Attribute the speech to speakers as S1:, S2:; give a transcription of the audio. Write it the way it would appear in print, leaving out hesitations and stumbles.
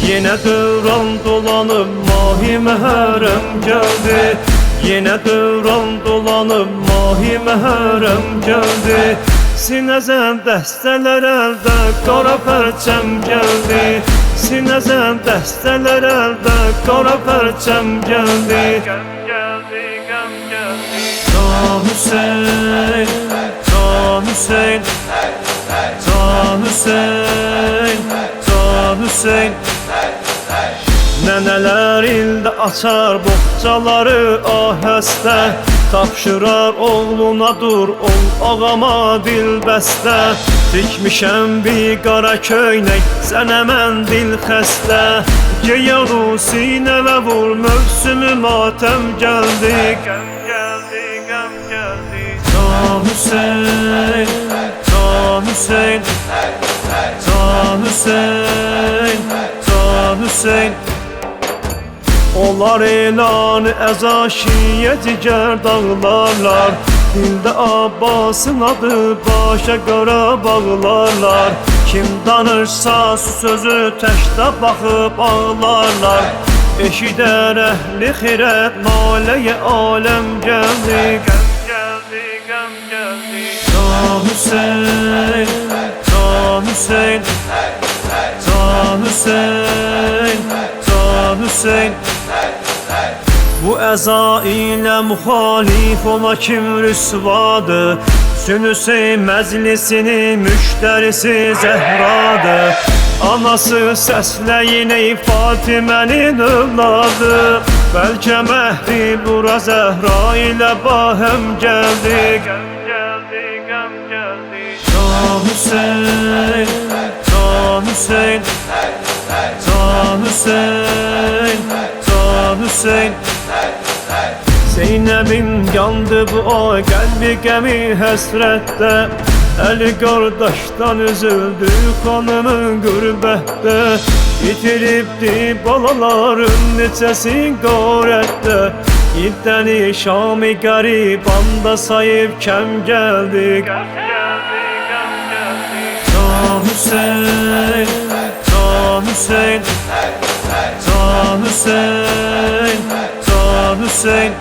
S1: Yine devran dolanıp mahi mehrem geldi. Yine devran dolanıp mahi mehrem geldi. Sinəzən dəstələr əldə qara pərçəm gəldi. Sinəzən dəstələr əldə qara pərçəm gəldi. Qəm gəldi, qəm gəldi. Can Hüseyn, Can Hüseyn, Can Hüseyn, Can Hüseyn. Nənələr ildə açar boğçaları ahəstə. Tapşırar oğluna dur ol ağama dilbəstə. Dikmişəm bir qara köynək sənə mən dil xəstə. Geyaru sinəvə vur mövsümü matəm gəldi. Qəm gəldi, qəm gəldi. Can Hüseyn, Can Hüseyn, Can Hüseyn, Can Hüseyn. Onlar elanı əzaşiyə digər dağlarlar. Dildə Abbasın adı başa qara bağlarlar. Kim danırsa su sözü təkdə baxıb ağlarlar. Eşidər əhli xirət naləyə aləm gəldi. Qəm gəldi, qəm gəldi. Can Hüseyn, Can Hüseyn, Can Hüseyn, Can Hüseyn. Bu əza ilə müxalif ona kim rüsvadır? Sünüsü məclisinin müştərisi Zəhradır. Anası səsləyin ey Fatimənin övladı. Bəlkə məhri bura Zəhra ilə bahəm gəldi. Qəm gəldi, qəm gəldi. Can Hüseyn, Can Hüseyn, Can Hüseyn, Can Hüseyn. Zeynəbin yandı bu ay qəlbi qəmi həsrətdə. Əli qardaşdan üzüldü xanımın qürbətdə. İtiribdi balaların neçəsin qarətdə. İddəni Şami qərib anda sayıb kəm gəldi. Qəm gəldi, qəm gəldi. Can Hüseyn, Can Hüseyn, Can Hüseyn, Can Hüseyn.